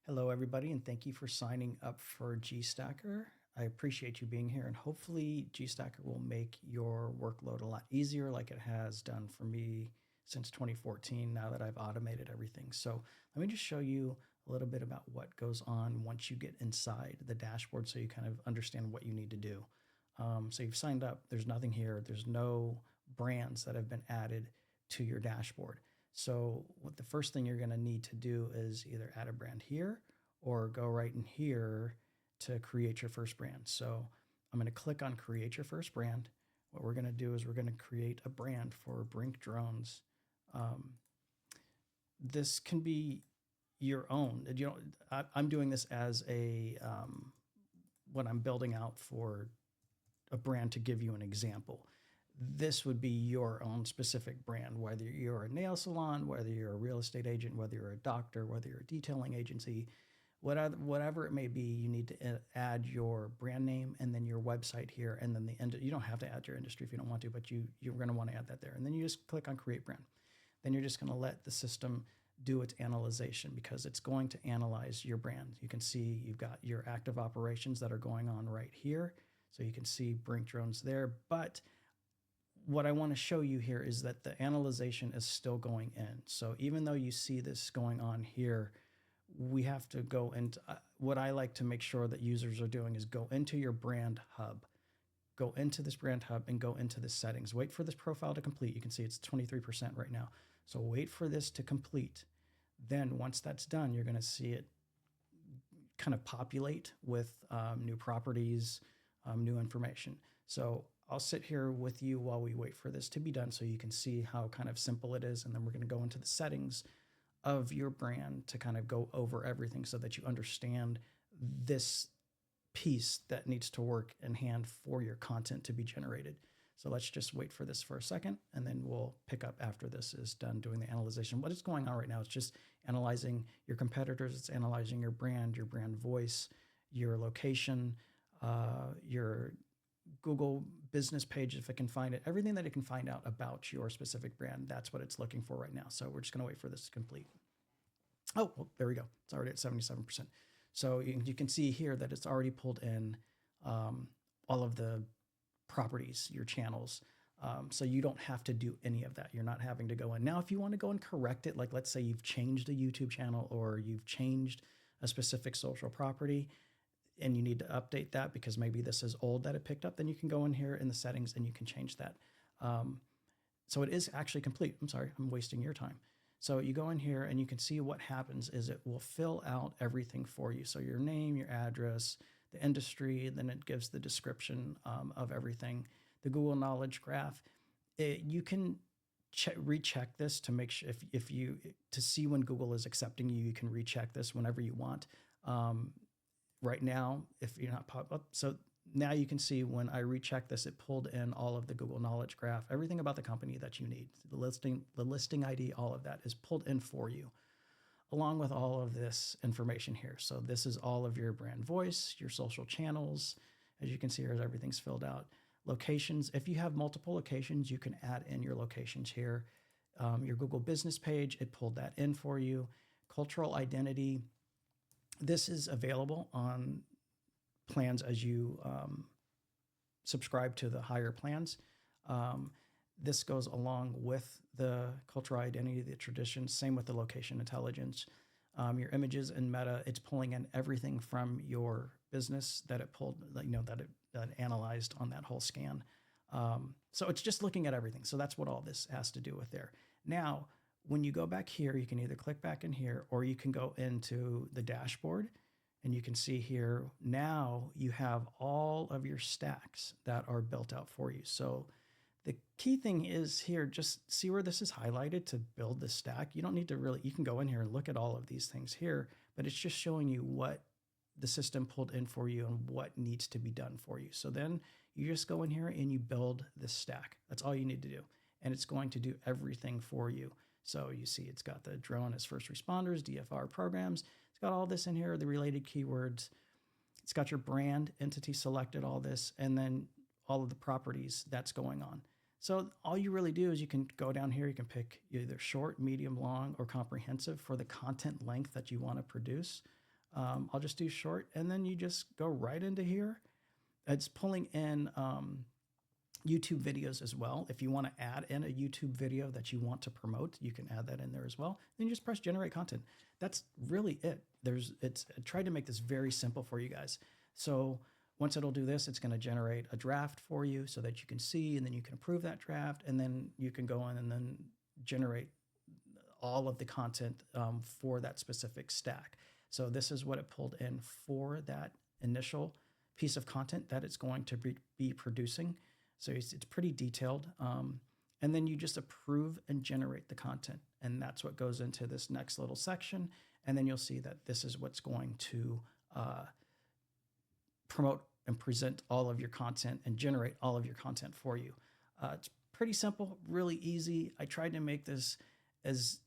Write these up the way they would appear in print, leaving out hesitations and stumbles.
Hello, everybody, and thank you for signing up for GStacker. I appreciate you being here, and hopefully GStacker will make your workload a lot easier like it has done for me since 2014 now that I've automated everything. So let me just show you a little bit about what goes on once you get inside the dashboard so you kind of understand what you need to do. So you've signed up. There's nothing here. There's no brands that have been added to your dashboard. So what the first thing you're going to need to do is either add a brand here or go right in here to create your first brand. So I'm going to click on create your first brand. What we're going to do is we're going to create a brand for Brink Drones. This can be your own. I'm doing this as a what I'm building out for a brand to give you an example. This would be your own specific brand, whether you're a nail salon, whether you're a real estate agent, whether you're a doctor, whether you're a detailing agency, whatever it may be. You need to add your brand name and then your website here, and then the end. You don't have to add your industry if you don't want to, but you're going to want to add that there. And then you just click on create brand. Then you're just going to let the system do its analyzation because it's going to analyze your brand. You can see you've got your active operations that are going on right here. So you can see Brink Drones there, but what I want to show you here is that the analyzation is still going in. So even though you see this going on here, we have to go into what I like to make sure that users are doing is go into your brand hub, go into this brand hub and go into the settings. Wait for this profile to complete. You can see it's 23% right now. So wait for this to complete. Then once that's done, you're going to see it kind of populate with new properties, new information. So I'll sit here with you while we wait for this to be done so you can see how kind of simple it is. And then we're going to go into the settings of your brand to kind of go over everything so that you understand this piece that needs to work in hand for your content to be generated. So let's just wait for this for a second, and then we'll pick up after this is done doing the analyzation. What is going on right now? It's just analyzing your competitors. It's analyzing your brand voice, your location, your Google business page, if it can find it, everything that it can find out about your specific brand. That's what it's looking for right now. So we're just going to wait for this to complete. Oh, well, there we go. It's already at 77%. So you can see here that it's already pulled in all of the properties, your channels. So you don't have to do any of that. You're not having to go in. Now, if you want to go and correct it, like let's say you've changed a YouTube channel or you've changed a specific social property, and you need to update that because maybe this is old that it picked up, then you can go in here in the settings and you can change that. So it is actually complete. I'm sorry, I'm wasting your time. So you go in here and you can see what happens is it will fill out everything for you. So your name, your address, the industry, then it gives the description of everything. The Google Knowledge Graph, you can recheck this to make sure to see when Google is accepting you, you can recheck this whenever you want. Right now, if you're not pop up, so now you can see when I recheck this, it pulled in all of the Google Knowledge Graph, everything about the company that you need, the listing ID, all of that is pulled in for you, along with all of this information here. So this is all of your brand voice, your social channels. As you can see here, everything's filled out. Locations, if you have multiple locations, you can add in your locations here. Your Google business page, it pulled that in for you. Cultural identity, this is available on plans as you subscribe to the higher plans. This goes along with the cultural identity, the traditions, same with the location intelligence. Your images and meta, it's pulling in everything from your business that it pulled, that it analyzed on that whole scan. So it's just looking at everything. So that's what all this has to do with there. Now, when you go back here, you can either click back in here or you can go into the dashboard and you can see here, now you have all of your stacks that are built out for you. So the key thing is here, just see where this is highlighted to build the stack. You don't need to really, you can go in here and look at all of these things here, but it's just showing you what the system pulled in for you and what needs to be done for you. So then you just go in here and you build this stack. That's all you need to do. And it's going to do everything for you. So you see it's got the drone as first responders, DFR programs. It's got all this in here, the related keywords. It's got your brand entity selected, all this, and then all of the properties that's going on. So all you really do is you can go down here, you can pick either short, medium, long, or comprehensive for the content length that you want to produce. I'll just do short, and then you just go right into here. It's pulling in YouTube videos as well. If you want to add in a YouTube video that you want to promote, you can add that in there as well. Then you just press generate content. That's really it. I tried to make this very simple for you guys. So once it'll do this, it's going to generate a draft for you so that you can see, and then you can approve that draft, and then you can go in and then generate all of the content for that specific stack. So this is what it pulled in for that initial piece of content that it's going to be producing. So it's pretty detailed. And then you just approve and generate the content. And that's what goes into this next little section. And then you'll see that this is what's going to promote and present all of your content and generate all of your content for you. It's pretty simple, really easy. I tried to make this as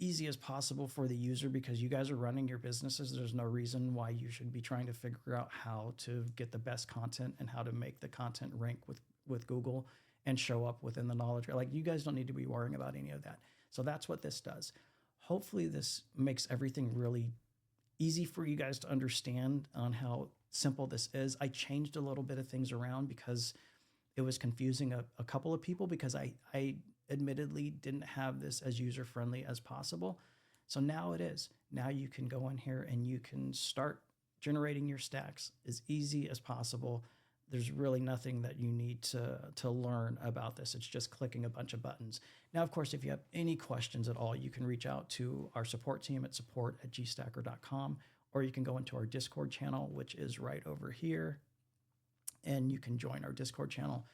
easy as possible for the user because you guys are running your businesses. There's no reason why you should be trying to figure out how to get the best content and how to make the content rank with Google and show up within the knowledge. Like, you guys don't need to be worrying about any of that. So that's what this does. Hopefully this makes everything really easy for you guys to understand on how simple this is. I changed a little bit of things around because it was confusing a couple of people because I admittedly didn't have this as user-friendly as possible. So now it is. Now you can go in here and you can start generating your stacks as easy as possible. There's really nothing that you need to learn about this. It's just clicking a bunch of buttons. Now, of course, if you have any questions at all, you can reach out to our support team at support@gstacker.com, or you can go into our Discord channel, which is right over here, and you can join our Discord channel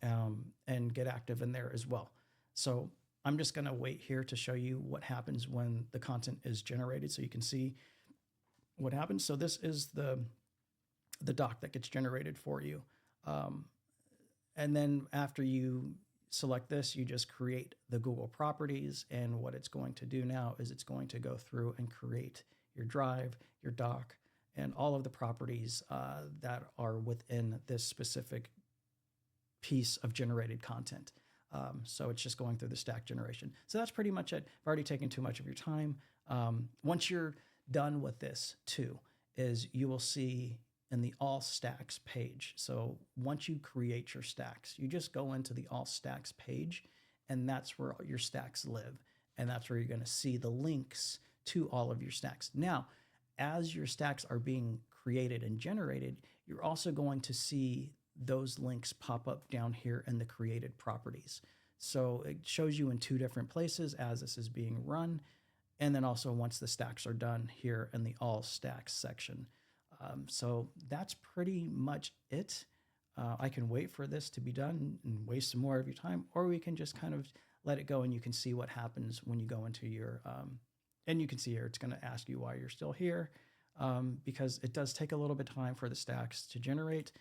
and get active in there as well. So I'm just going to wait here to show you what happens when the content is generated so you can see what happens. So this is the doc that gets generated for you. And then after you select this, you just create the Google properties. And what it's going to do now is it's going to go through and create your drive, your doc, and all of the properties that are within this specific piece of generated content. So it's just going through the stack generation. So that's pretty much it. I've already taken too much of your time. Once you're done with this too, is you will see in the all stacks page. So once you create your stacks, you just go into the all stacks page, and that's where your stacks live. And that's where you're going to see the links to all of your stacks. Now, as your stacks are being created and generated, you're also going to see those links pop up down here in the created properties. So it shows you in two different places as this is being run, and then also once the stacks are done here in the all stacks section. So that's pretty much it. I can wait for this to be done and waste some more of your time, or we can just kind of let it go and you can see what happens when you go into your, and you can see here, it's going to ask you why you're still here, because it does take a little bit of time for the stacks to generate.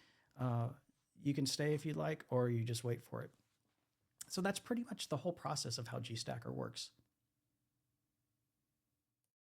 You can stay if you'd like, or you just wait for it. So that's pretty much the whole process of how GStacker works.